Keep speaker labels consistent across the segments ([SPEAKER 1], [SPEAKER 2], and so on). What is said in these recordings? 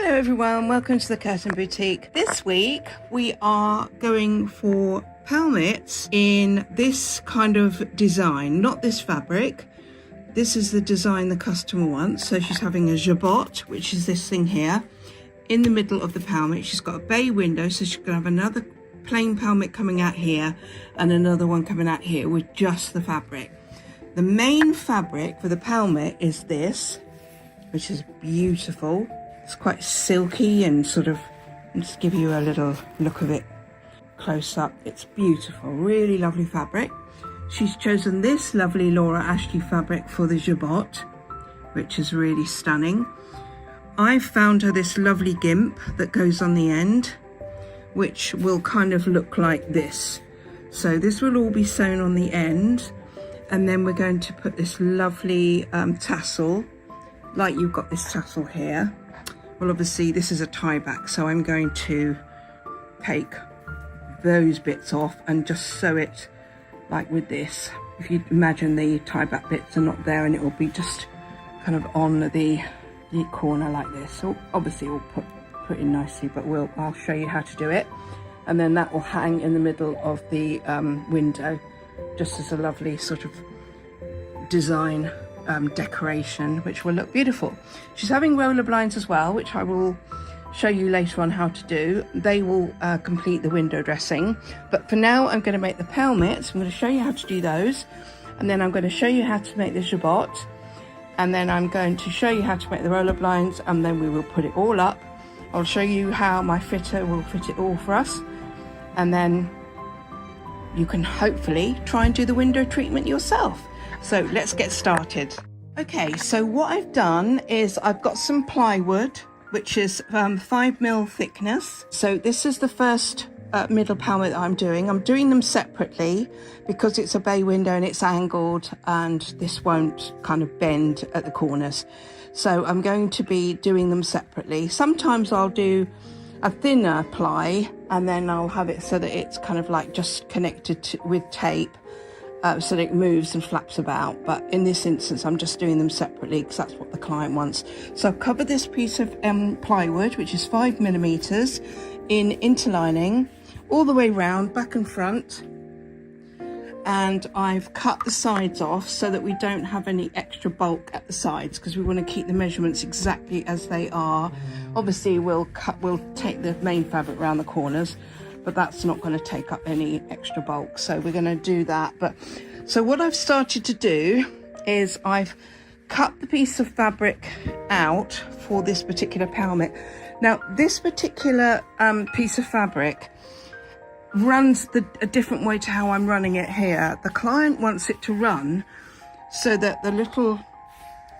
[SPEAKER 1] Hello everyone, welcome to the Curtain Boutique. This week we are going for Pelmet in this kind of design, not this fabric. This is the design the customer wants. So she's having a Jabot, which is this thing here, in the middle of the Pelmet. She's got a bay window, so she's going to have another plain Pelmet coming out here and another one coming out here with just the fabric. The main fabric for the Pelmet is this, which is beautiful. It's quite silky and sort of, I'll just give you a little look of it close up. It's beautiful, really lovely fabric. She's chosen this lovely Laura Ashley fabric for the Jabot, which is really stunning. I've found her this lovely gimp that goes on the end, which will kind of look like this. So this will all be sewn on the end, and then we're going to put this lovely tassel, like you've got this tassel here. Well, obviously this is a tie back, so I'm going to take those bits off and just sew it like with this. If you imagine the tie back bits are not there, and it will be just kind of on the corner like this. So obviously we'll put in nicely, but I'll show you how to do it. And then that will hang in the middle of the window, just as a lovely sort of design decoration, which will look beautiful. She's having roller blinds as well, which I will show you later on how to do. They will complete the window dressing, but for now I'm going to make the Pelmets. I'm going to show you how to do those, and then I'm going to show you how to make the Jabot, and then I'm going to show you how to make the roller blinds, and then we will put it all up. I'll show you how my fitter will fit it all for us, and then you can hopefully try and do the window treatment yourself. So let's get started. Okay, so what I've done is I've got some plywood, which is 5mm thickness. So this is the first middle Pelmet that I'm doing. I'm doing them separately because it's a bay window and it's angled, and this won't kind of bend at the corners. So I'm going to be doing them separately. Sometimes I'll do a thinner ply and then I'll have it so that it's kind of like just connected with tape, so that it moves and flaps about. But in this instance I'm just doing them separately because that's what the client wants. So I've covered this piece of plywood, which is 5mm, in interlining all the way round, back and front, and I've cut the sides off so that we don't have any extra bulk at the sides, because we want to keep the measurements exactly as they are. Obviously we'll take the main fabric around the corners, but that's not going to take up any extra bulk, so we're going to do that. But so what I've started to do is I've cut the piece of fabric out for this particular Pelmet. Now this particular piece of fabric runs a different way to how I'm running it here. The client wants it to run so that the little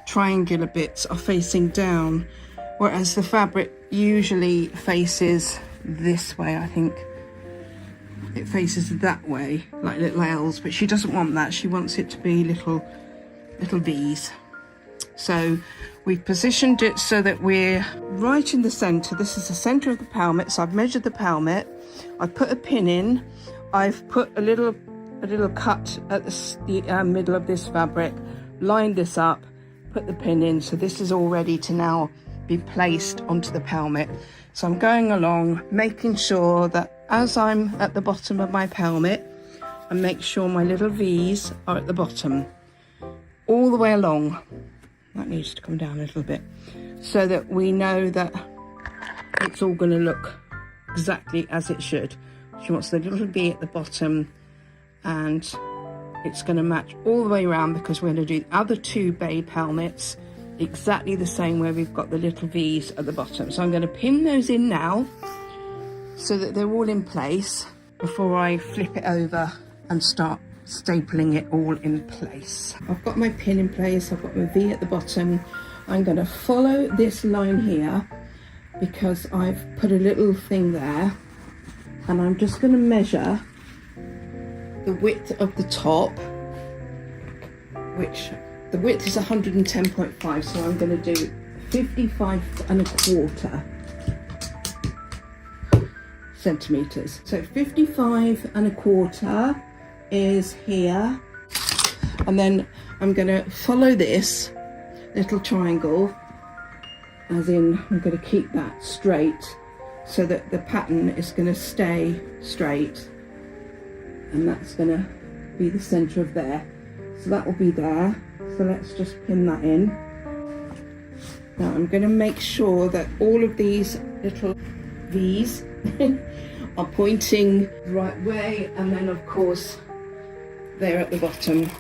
[SPEAKER 1] triangular bits are facing down, whereas the fabric usually faces this way. I think it faces that way, like little L's, but she doesn't want that. She wants it to be little V's. So we've positioned it so that we're right in the center. This is the center of the Pelmet. So I've measured the Pelmet, I've put a pin in, I've put a little cut at the middle of this fabric, lined this up, put the pin in. So this is all ready to now be placed onto the Pelmet. So I'm going along, making sure that as I'm at the bottom of my Pelmet, I make sure my little V's are at the bottom, all the way along. That needs to come down a little bit, so that we know that it's all going to look exactly as it should. She wants the little V at the bottom, and it's going to match all the way around, because we're going to do the other two bay Pelmets exactly the same, where we've got the little V's at the bottom. So I'm going to pin those in now so that they're all in place before I flip it over and start stapling it all in place. I've got my pin in place, I've got my V at the bottom. I'm going to follow this line here because I've put a little thing there, and I'm just going to measure the width of the top, which the width is 110.5, so I'm going to do 55¼ centimeters. So 55¼ is here, and then I'm going to follow this little triangle as in I'm going to keep that straight so that the pattern is going to stay straight, and that's going to be the center of there. So that will be there. So let's just pin that in. Now I'm going to make sure that all of these little V's are pointing the right way, and then of course they're at the bottom.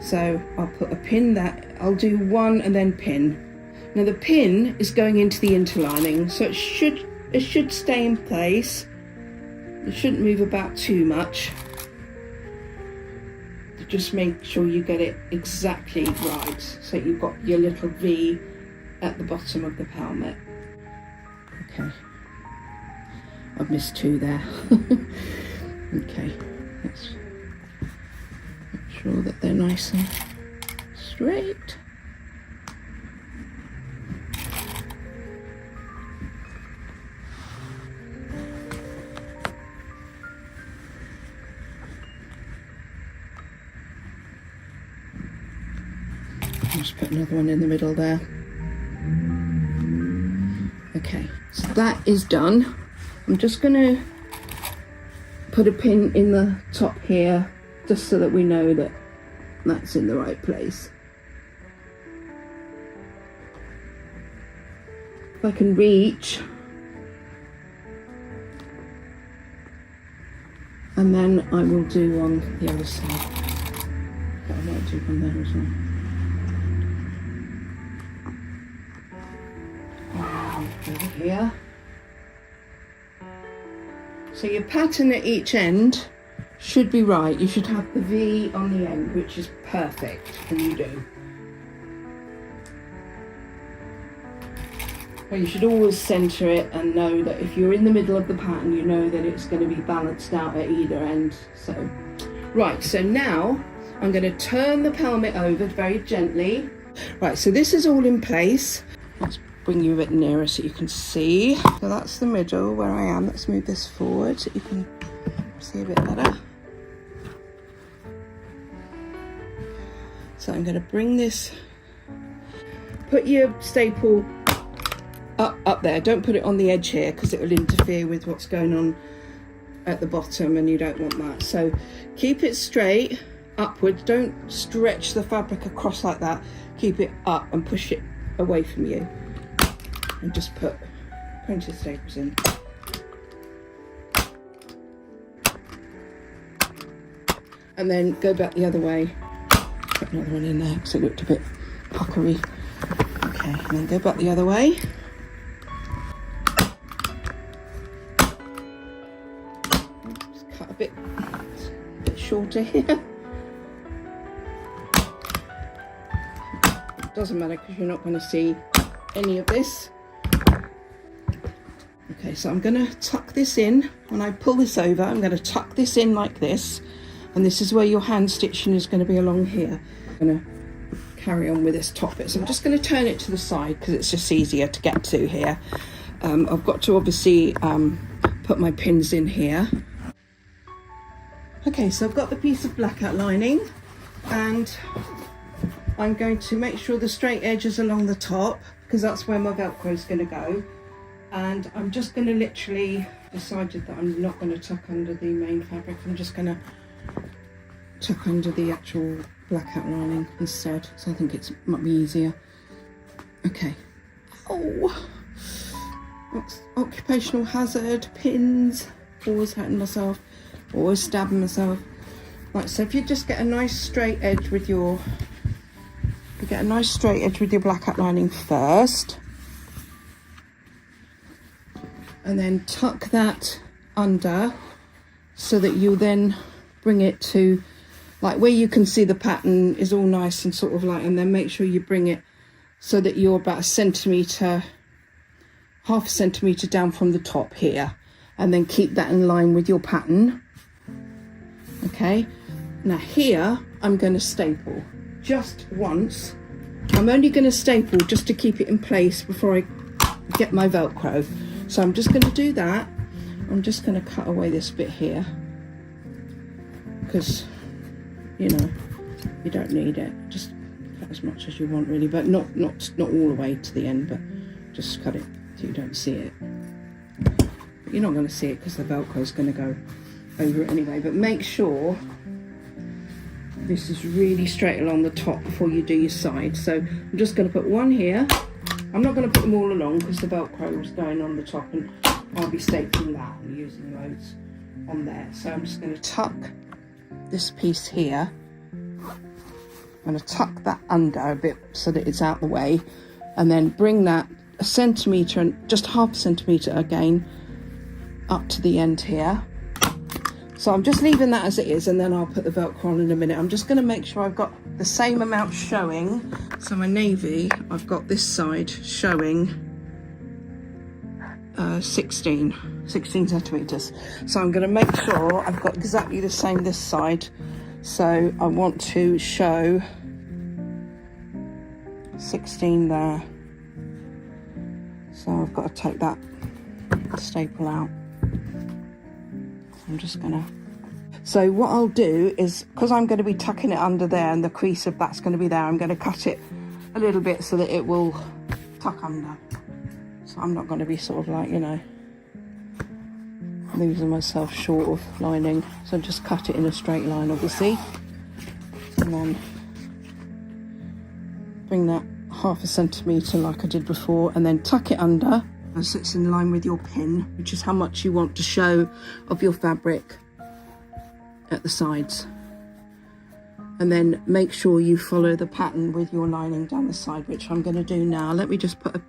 [SPEAKER 1] So I'll put a pin that, I'll do one and then pin. Now the pin is going into the interlining, so it should stay in place. It shouldn't move about too much. Just make sure you get it exactly right, so you've got your little V at the bottom of the Pelmet. Okay, I've missed two there. Okay, let's make sure that they're nice and straight. Just put another one in the middle there. Okay, so that is done. I'm just going to put a pin in the top here, just so that we know that that's in the right place. If I can reach, and then I will do on the other side. But I might do one there as well. Over here. So your pattern at each end should be right. You should have the V on the end, which is perfect, and you do. But you should always centre it and know that if you're in the middle of the pattern, you know that it's going to be balanced out at either end. So, right, so now I'm going to turn the Pelmet over very gently. Right, so this is all in place. Let's bring you a bit nearer so you can see. So that's the middle where I am. Let's move this forward so you can see a bit better. So I'm going to bring this, put your staple up there. Don't put it on the edge here because it will interfere with what's going on at the bottom, and you don't want that. So keep it straight upwards. Don't stretch the fabric across like that. Keep it up and push it away from you. And just put plenty of staples in. And then go back the other way. Put another one in there because it looked a bit puckery. Okay, and then go back the other way. Just cut a bit shorter here. Doesn't matter because you're not going to see any of this. Okay, so I'm going to tuck this in. When I pull this over, I'm going to tuck this in like this, and this is where your hand stitching is going to be along here. I'm going to carry on with this top bit, so I'm just going to turn it to the side because it's just easier to get to here. I've got to obviously put my pins in here. Okay, so I've got the piece of black outlining, and I'm going to make sure the straight edge is along the top because that's where my Velcro is going to go. And I'm just going to literally decided that I'm not going to tuck under the main fabric. I'm just going to tuck under the actual black outlining instead. So I think it might be easier. Okay. Oh, occupational hazard, pins, always hurting myself, always stabbing myself. Right, so if you just get a nice straight edge with your, black outlining first. And then tuck that under so that you then bring it to like where you can see the pattern is all nice and sort of like, and then make sure you bring it so that you're about 1 centimetre, half a centimetre down from the top here, and then keep that in line with your pattern. Okay, now here I'm going to staple just once. I'm only going to staple just to keep it in place before I get my Velcro. So I'm just going to do that. I'm just going to cut away this bit here because, you know, you don't need it. Just as much as you want really, but not all the way to the end, but just cut it so you don't see it. But you're not going to see it because the Velcro is going to go over it anyway, but make sure this is really straight along the top before you do your side. So I'm just going to put one here. I'm not going to put them all along because the Velcro is going on the top and I'll be stapling that and using loads on there. So I'm just going to tuck this piece here. I'm going to tuck that under a bit so that it's out the way, and then bring that 1 centimetre and just half a centimetre again up to the end here. So I'm just leaving that as it is, and then I'll put the Velcro on in a minute. I'm just going to make sure I've got the same amount showing. So my navy, I've got this side showing 16 centimetres. So I'm going to make sure I've got exactly the same this side. So I want to show 16 there. So I've got to take that staple out. I'm just gonna, so what I'll do is, because I'm going to be tucking it under there and the crease of that's going to be there, I'm going to cut it a little bit so that it will tuck under. So I'm not going to be sort of like, you know, losing myself short of lining. So just cut it in a straight line, obviously, and then bring that half a centimetre like I did before, and then tuck it under so it's in line with your pin, which is how much you want to show of your fabric at the sides. And then make sure you follow the pattern with your lining down the side, which I'm going to do now. Let me just put a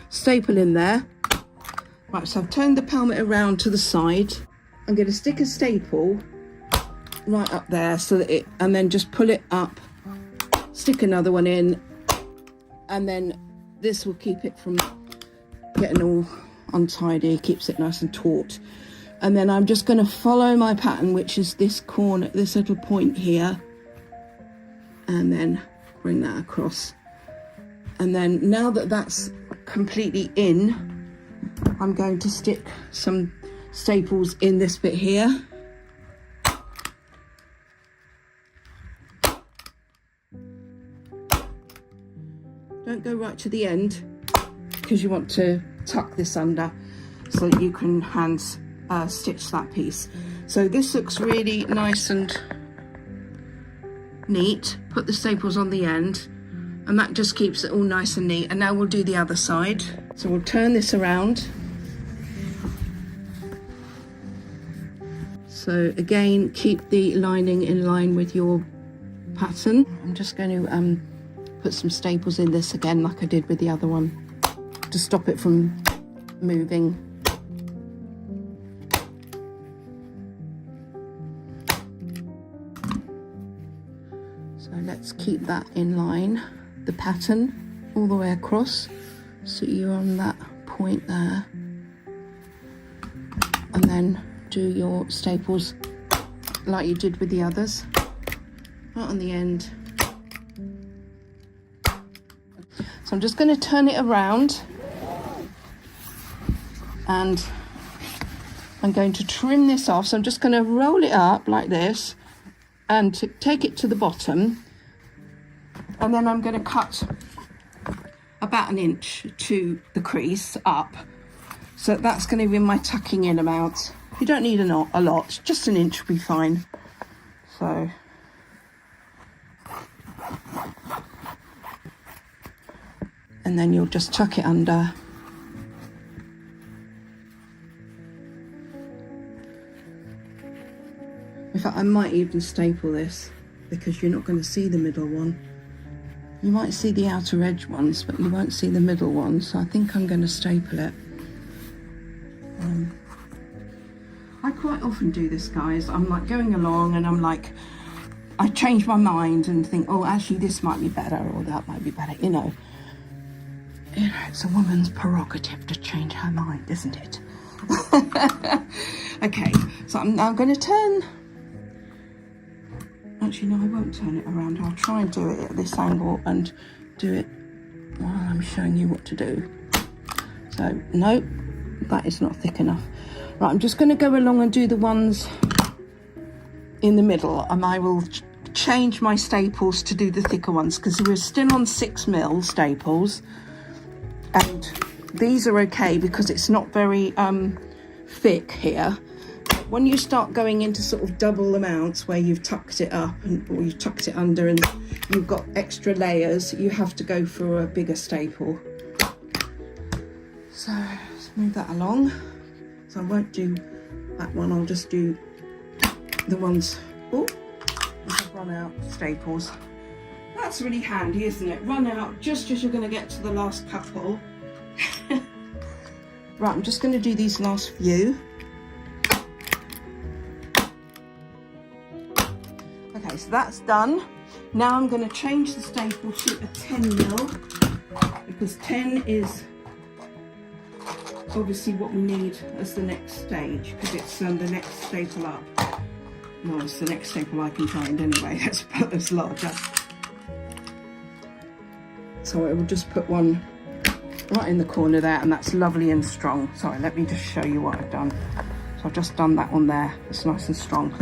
[SPEAKER 1] staple in there. Right, so I've turned the Pelmet around to the side. I'm going to stick a staple right up there so that it, and then just pull it up, stick another one in, and then this will keep it from getting all untidy, keeps it nice and taut. And then I'm just going to follow my pattern, which is this corner, this little point here, and then bring that across. And then now that that's completely in, I'm going to stick some staples in this bit here. Don't go right to the end, because you want to tuck this under so that you can hand stitch that piece. So this looks really nice and neat. Put the staples on the end, and that just keeps it all nice and neat. And now we'll do the other side. So we'll turn this around. So again, keep the lining in line with your pattern. I'm just going to put some staples in this again like I did with the other one to stop it from moving. So let's keep that in line, the pattern all the way across, so you're on that point there, and then do your staples like you did with the others, right on the end. So I'm just going to turn it around, and I'm going to trim this off. So I'm just going to roll it up like this and take it to the bottom, and then I'm going to cut about 1 inch to the crease up. So that's going to be my tucking in amount. You don't need a lot, just 1 inch will be fine. So and then you'll just tuck it under. In fact, I might even staple this, because you're not going to see the middle one. You might see the outer edge ones, but you won't see the middle ones. So I think I'm going to staple it. I quite often do this, guys. I'm like going along and I'm like, I change my mind and think, oh, actually this might be better, or that might be better, you know. It's a woman's prerogative to change her mind, isn't it? Okay, so I'm now going to turn. Actually, no, I won't turn it around. I'll try and do it at this angle and do it while I'm showing you what to do. So, no, that is not thick enough. Right, I'm just going to go along and do the ones in the middle, and I will change my staples to do the thicker ones because we're still on 6mm staples, and these are okay because it's not very thick here. When you start going into sort of double amounts where you've tucked it up or you've tucked it under and you've got extra layers, you have to go for a bigger staple. So let's move that along. So I won't do that one, I'll just do the ones, oh, I've run out staples. That's really handy, isn't it? Run out just as you're going to get to the last couple. Right, I'm just going to do these last few. Okay, so that's done. Now I'm going to change the staple to a 10mm because 10 is obviously what we need as the next stage because it's the next staple up. Well, it's the next staple I can find anyway. Let's put this larger. So I will just put one right in the corner there, and that's lovely and strong. Sorry, let me just show you what I've done. So I've just done that one there. It's nice and strong.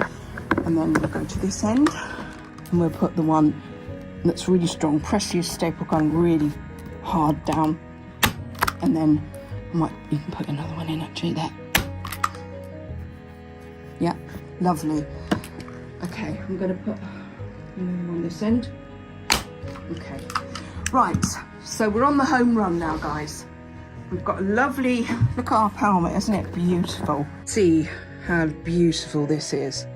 [SPEAKER 1] And then we'll go to this end and we'll put the one that's really strong. Press your staple gun really hard down, and then you can put another one in actually there. Yeah, lovely. Okay, I'm going to put another one on this end. Okay, right, so we're on the home run now, guys. We've got a lovely, look at our Pelmet, isn't it beautiful? See how beautiful this is,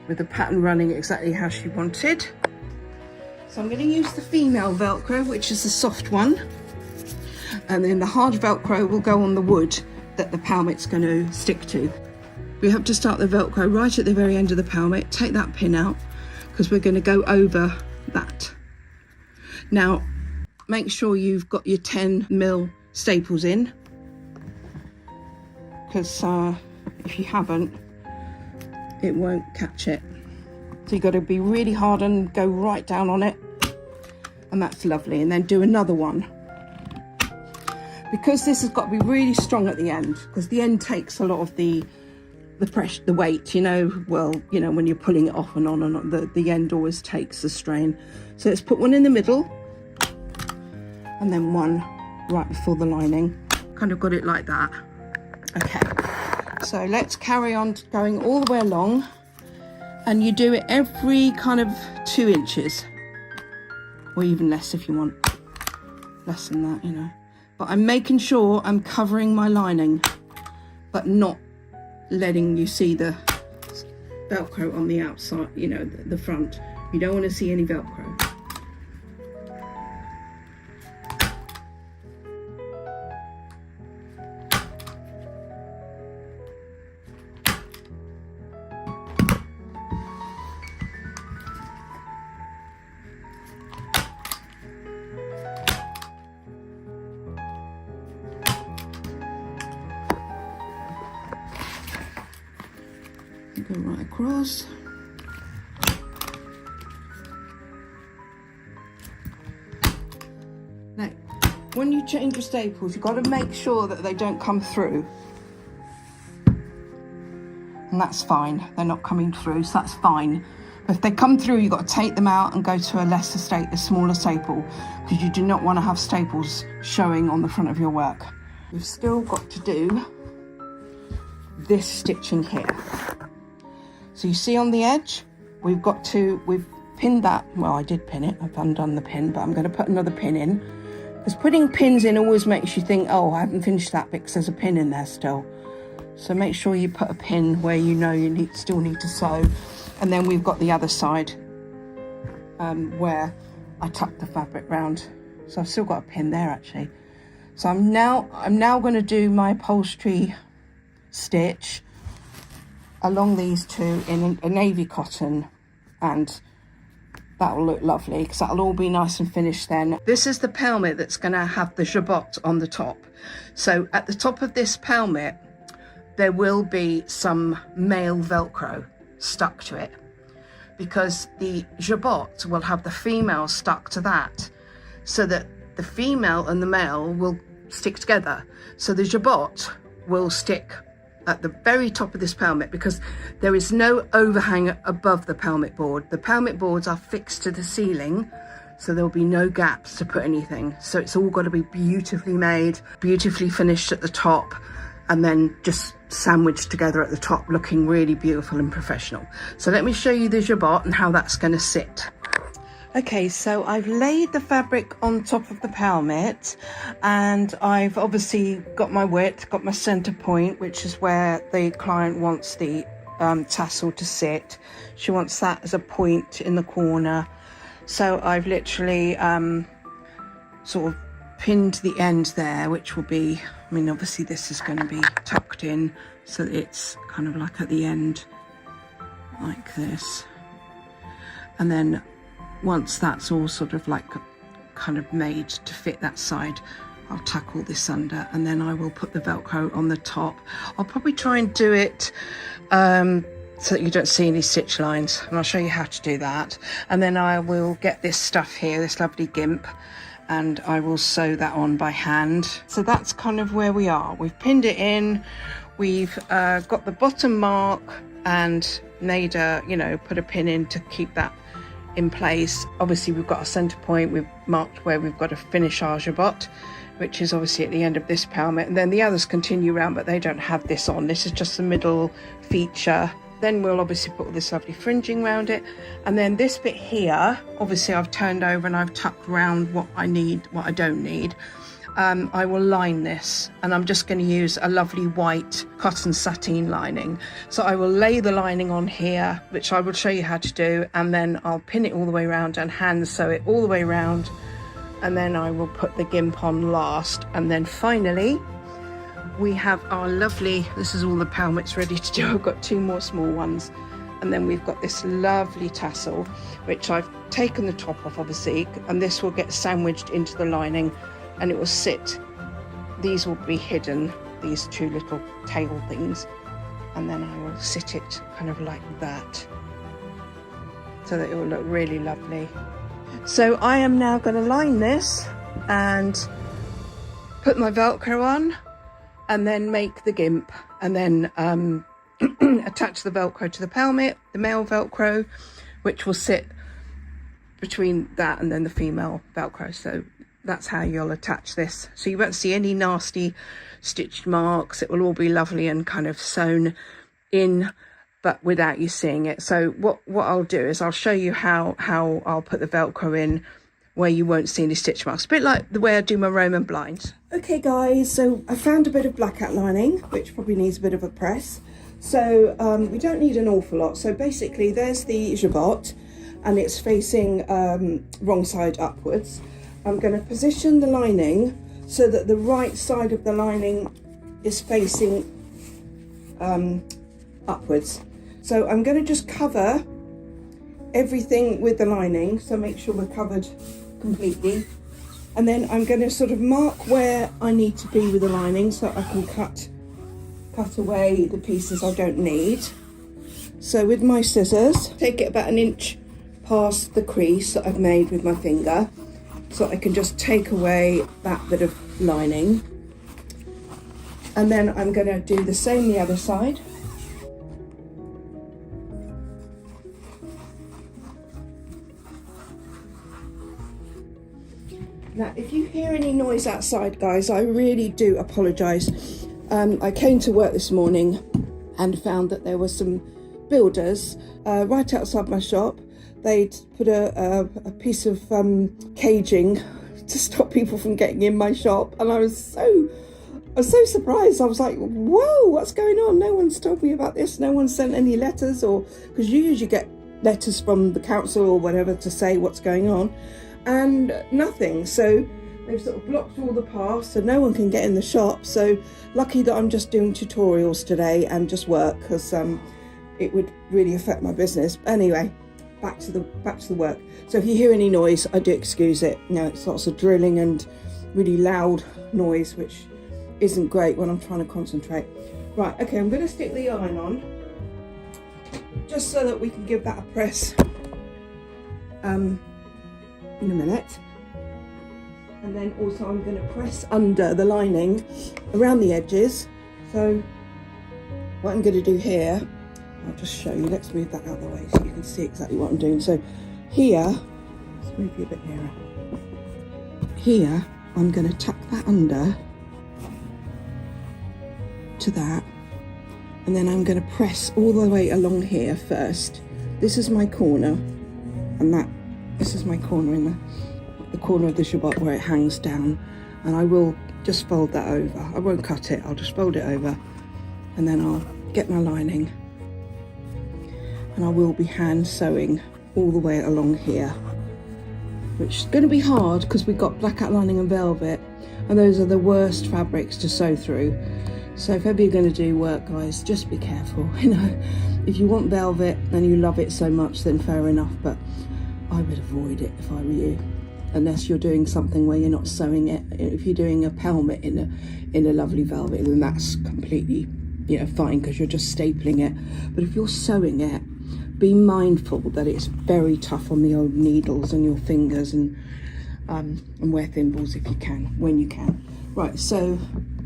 [SPEAKER 1] with the pattern running exactly how she wanted. So I'm going to use the female Velcro, which is the soft one, and then the hard Velcro will go on the wood that the Pelmet's going to stick to. We have to start the Velcro right at the very end of the Pelmet. Take that pin out because we're going to go over that. Now, make sure you've got your 10mm staples in, because if you haven't, it won't catch it. So you've got to be really hard and go right down on it, and that's lovely. And then do another one, because this has got to be really strong at the end, because the end takes a lot of the pressure, the weight, you know. Well, you know, when you're pulling it off and on, the end always takes the strain. So let's put one in the middle and then one right before the lining. Kind of got it like that. Okay, so let's carry on going all the way along, and you do it every kind of 2 inches, or even less if you want, less than that, you know. But I'm making sure I'm covering my lining, but not letting you see the Velcro on the outside, you know, the front. You don't want to see any Velcro. Go right across. Now, when you change your staples, you've got to make sure that they don't come through. And that's fine. They're not coming through, so that's fine. But if they come through, you've got to take them out and go to a smaller staple, because you do not want to have staples showing on the front of your work. We've still got to do this stitching here. So you see on the edge, we've pinned that. Well, I did pin it, I've undone the pin, but I'm going to put another pin in. Because putting pins in always makes you think, oh, I haven't finished that bit because there's a pin in there still. So make sure you put a pin where you know you still need to sew. And then we've got the other side where I tucked the fabric round. So I've still got a pin there actually. So I'm now going to do my upholstery stitch along these two in a navy cotton, and that will look lovely because that'll all be nice and finished then. This is the Pelmet that's going to have the Jabot on the top. So at the top of this Pelmet, there will be some male Velcro stuck to it, because the Jabot will have the female stuck to that, so that the female and the male will stick together. So the Jabot will stick at the very top of this pelmet, because there is no overhang above the pelmet board. The pelmet boards are fixed to the ceiling, so there'll be no gaps to put anything. So it's all got to be beautifully made, beautifully finished at the top, and then just sandwiched together at the top, looking really beautiful and professional. So let me show you the Jabot and how that's going to sit. Okay, so I've laid the fabric on top of the pelmet, and I've obviously got my width, got my center point, which is where the client wants the tassel to sit. She wants that as a point in the corner. So I've literally sort of pinned the end there, which will be, I mean, obviously this is going to be tucked in, so that it's kind of like at the end, like this. And then once that's all sort of like kind of made to fit that side, I'll tuck all this under, and then I will put the Velcro on the top. I'll probably try and do it so that you don't see any stitch lines, and I'll show you how to do that. And then I will get this stuff here, this lovely gimp, and I will sew that on by hand. So that's kind of where we are. We've pinned it in, we've got the bottom mark and made a, you know, put a pin in to keep that in place. Obviously we've got a center point, we've marked where we've got to finish our Jabot, which is obviously at the end of this pelmet, and then the others continue around, but they don't have this on. This is just the middle feature. Then we'll obviously put all this lovely fringing around it, and then this bit here, obviously I've turned over and I've tucked around what I need, what I don't need. I will line this, and I'm just going to use a lovely white cotton sateen lining. So I will lay the lining on here, which I will show you how to do, and then I'll pin it all the way around and hand sew it all the way around, and then I will put the gimp on last. And then finally we have our lovely, this is all the pelmets ready to do. I've got 2 more small ones, and then we've got this lovely tassel which I've taken the top off obviously, and this will get sandwiched into the lining, and it will sit, these will be hidden, these 2 little tail things, and then I will sit it kind of like that, so that it will look really lovely. So I am now going to line this and put my Velcro on, and then make the gimp, and then attach the Velcro to the pelmet, the male Velcro, which will sit between that and then the female Velcro. So that's how you'll attach this. So you won't see any nasty stitched marks. It will all be lovely and kind of sewn in, but without you seeing it. So what I'll do is I'll show you how I'll put the Velcro in where you won't see any stitch marks, a bit like the way I do my Roman blinds. Okay guys, so I found a bit of black outlining, which probably needs a bit of a press. So we don't need an awful lot. So basically there's the Jabot, and it's facing wrong side upwards. I'm going to position the lining so that the right side of the lining is facing upwards. So I'm going to just cover everything with the lining, so make sure we're covered completely, and then I'm going to sort of mark where I need to be with the lining so I can cut away the pieces I don't need. So with my scissors, take it about 1 inch past the crease that I've made with my finger, so I can just take away that bit of lining, and then I'm going to do the same the other side. Now if you hear any noise outside guys, I really do apologise. I came to work this morning and found that there were some builders right outside my shop. They'd put a piece of caging to stop people from getting in my shop, and I was so surprised. I was like, whoa, what's going on? No one's told me about this. No one sent any letters, or because you usually get letters from the council or whatever to say what's going on, and nothing. So they've sort of blocked all the paths so no one can get in the shop. So lucky that I'm just doing tutorials today and just work, because it would really affect my business. But anyway, back to the work. So if you hear any noise, I do excuse it. You know, it's lots of drilling and really loud noise, which isn't great when I'm trying to concentrate. Right, okay, I'm going to stick the yarn on just so that we can give that a press in a minute. And then also I'm going to press under the lining around the edges. So what I'm going to do here, I'll just show you. Let's move that out of the way so you can see exactly what I'm doing. So here, let's move you a bit nearer. Here, I'm going to tuck that under to that, and then I'm going to press all the way along here first. This is my corner, and this is my corner in the corner of the jabot where it hangs down, and I will just fold that over. I won't cut it, I'll just fold it over, and then I'll get my lining, and I will be hand sewing all the way along here, which is going to be hard because we've got blackout lining and velvet, and those are the worst fabrics to sew through. So if ever you're going to do work, guys, just be careful. You know, if you want velvet and you love it so much, then fair enough, but I would avoid it if I were you, unless you're doing something where you're not sewing it. If you're doing a pelmet in a lovely velvet, then that's completely, you know, fine because you're just stapling it. But if you're sewing it, be mindful that it's very tough on the old needles and your fingers, and wear thimbles if you can, when you can. Right, so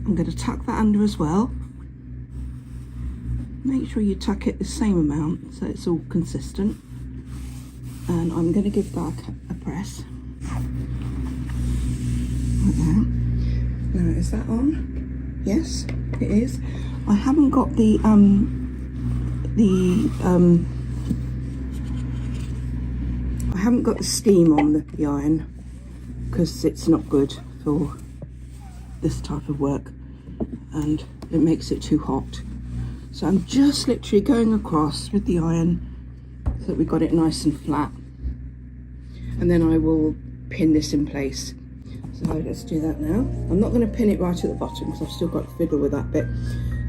[SPEAKER 1] I'm going to tuck that under as well. Make sure you tuck it the same amount so it's all consistent. And I'm going to give that a press. Like that. Now, is that on? Yes, it is. I haven't got the steam on the iron because it's not good for this type of work and it makes it too hot. So I'm just literally going across with the iron so that we got it nice and flat, and then I will pin this in place. So let's do that now. I'm not going to pin it right at the bottom because I've still got to fiddle with that bit.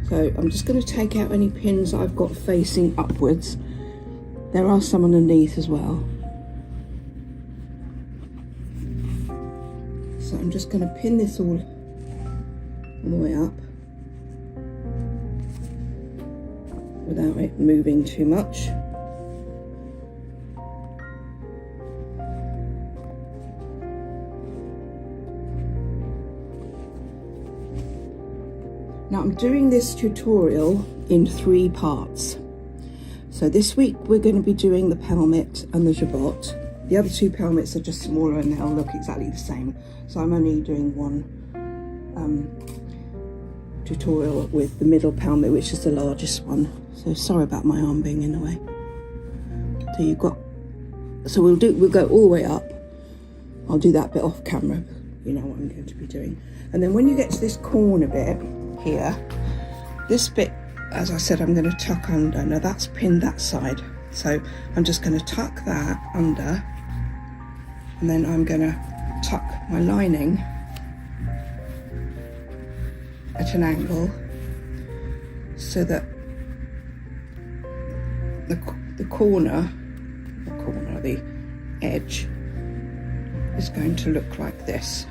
[SPEAKER 1] So I'm just going to take out any pins I've got facing upwards. There are some underneath as well. So I'm just going to pin this all the way up without it moving too much. Now I'm doing this tutorial in 3 parts. So this week we're going to be doing the pelmet and the jabot. The other 2 pelmets are just smaller and they'll look exactly the same. So I'm only doing one tutorial with the middle pelmet, which is the largest one. So sorry about my arm being in the way. So we'll go all the way up. I'll do that bit off camera. You know what I'm going to be doing. And then when you get to this corner bit here, this bit, as I said, I'm going to tuck under. Now that's pinned that side, so I'm just going to tuck that under, and then I'm going to tuck my lining at an angle so that the edge is going to look like this.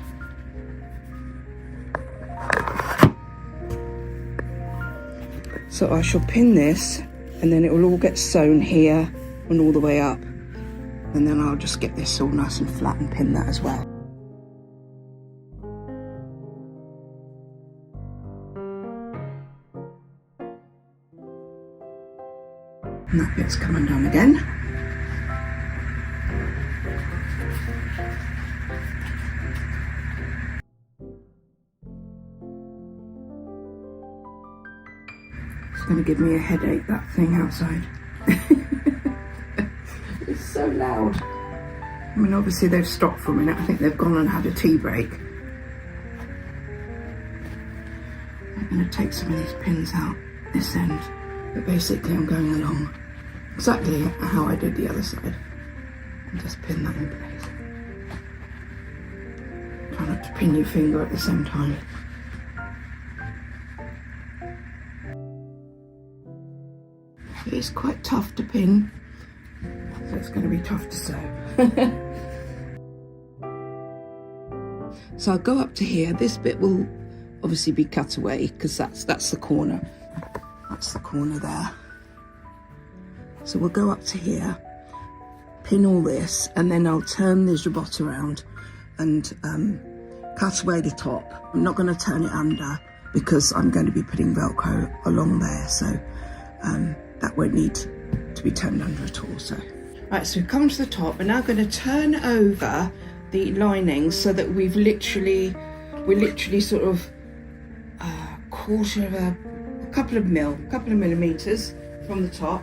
[SPEAKER 1] So I shall pin this, and then it will all get sewn here and all the way up, and then I'll just get this all nice and flat and pin that as well. And that bit's coming down again. It's going to give me a headache, that thing outside. It's so loud. I mean, obviously they've stopped for a minute. I think they've gone and had a tea break. I'm going to take some of these pins out this end, but basically I'm going along exactly how I did the other side and just pin that in place. Try not to pin your finger at the same time. It's quite tough to pin, so it's going to be tough to sew. So I'll go up to here. This bit will obviously be cut away because that's the corner. That's the corner there. So we'll go up to here, pin all this, and then I'll turn the jabot around and cut away the top. I'm not going to turn it under. because I'm going to be putting Velcro along there, so that won't need to be turned under at all. So right, so we've come to the top. We're now going to turn over the lining so that we're literally sort of quarter of a couple of millimeters from the top,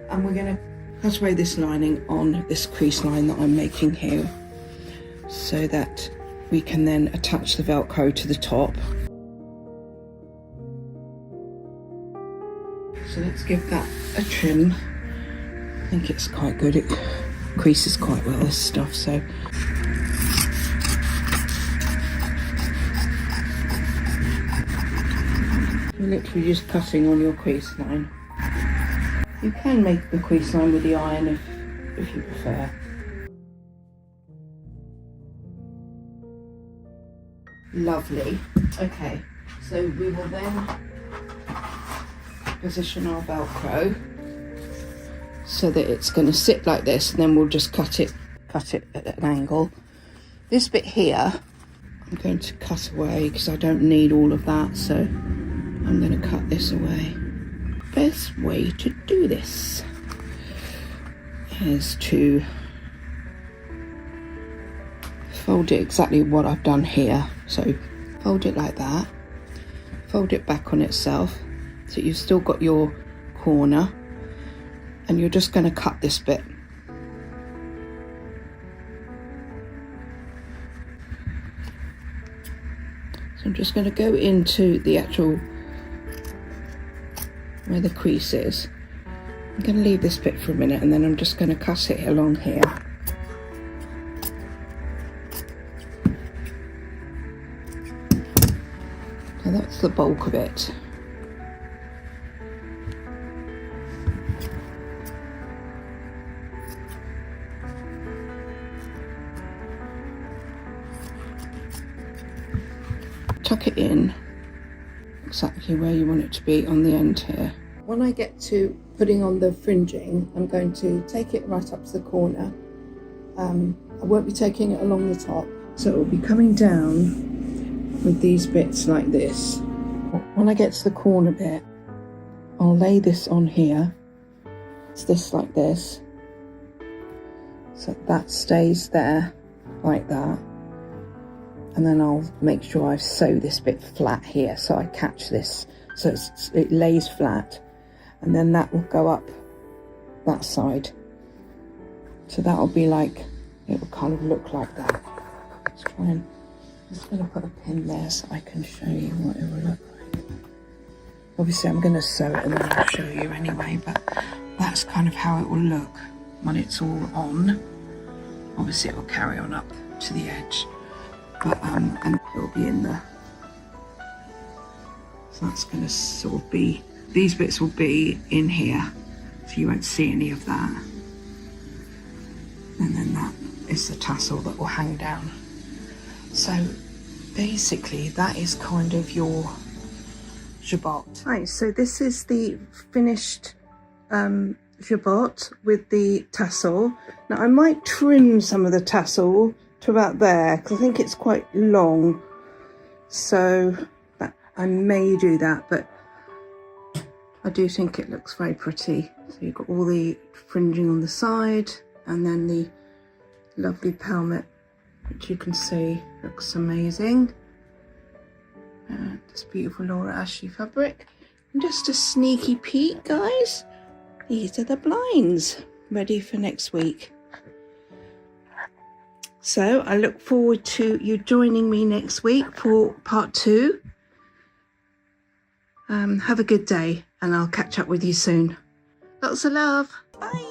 [SPEAKER 1] and we're going to cut away this lining on this crease line that I'm making here, so that we can then attach the Velcro to the top. So let's give that a trim. I think it's quite good. It creases quite well, this stuff. So you're literally just cutting on your crease line. You can make the crease line with the iron if you prefer. Lovely. Okay, so we will then position our Velcro so that it's going to sit like this, and then we'll just cut it at an angle. This bit here I'm going to cut away because I don't need all of that, so I'm going to cut this away. Best way to do this is to fold it exactly what I've done here. So fold it like that, fold it back on itself, so you've still got your corner, and you're just going to cut this bit. So I'm just going to go into the actual where the crease is. I'm going to leave this bit for a minute, and then I'm just going to cut it along here. So that's the bulk of it. Tuck it in exactly where you want it to be on the end here. When I get to putting on the fringing, I'm going to take it right up to the corner. I won't be taking it along the top, so it will be coming down with these bits like this. When I get to the corner bit, I'll lay this on here. It's this like this, so that stays there like that. And then I'll make sure I sew this bit flat here, so I catch this, so it lays flat, and then that will go up that side. So that'll be like, it will kind of look like that. Let's try and, I'm just going to put a pin there so I can show you what it will look like. Obviously I'm going to sew it and then I'll show you anyway, but that's kind of how it will look when it's all on. Obviously it will carry on up to the edge. But and it'll be in there. So that's going to sort of be, these bits will be in here, so you won't see any of that. And then that is the tassel that will hang down. So basically that is kind of your jabot. Right, so this is the finished jabot with the tassel. Now I might trim some of the tassel to about there, because I think it's quite long, so I may do that, but I do think it looks very pretty. So you've got all the fringing on the side, and then the lovely Pelmet, which you can see looks amazing. This beautiful Laura Ashley fabric. And just a sneaky peek, guys, these are the blinds ready for next week. So I look forward to you joining me next week for part 2. Have a good day, and I'll catch up with you soon. Lots of love. Bye.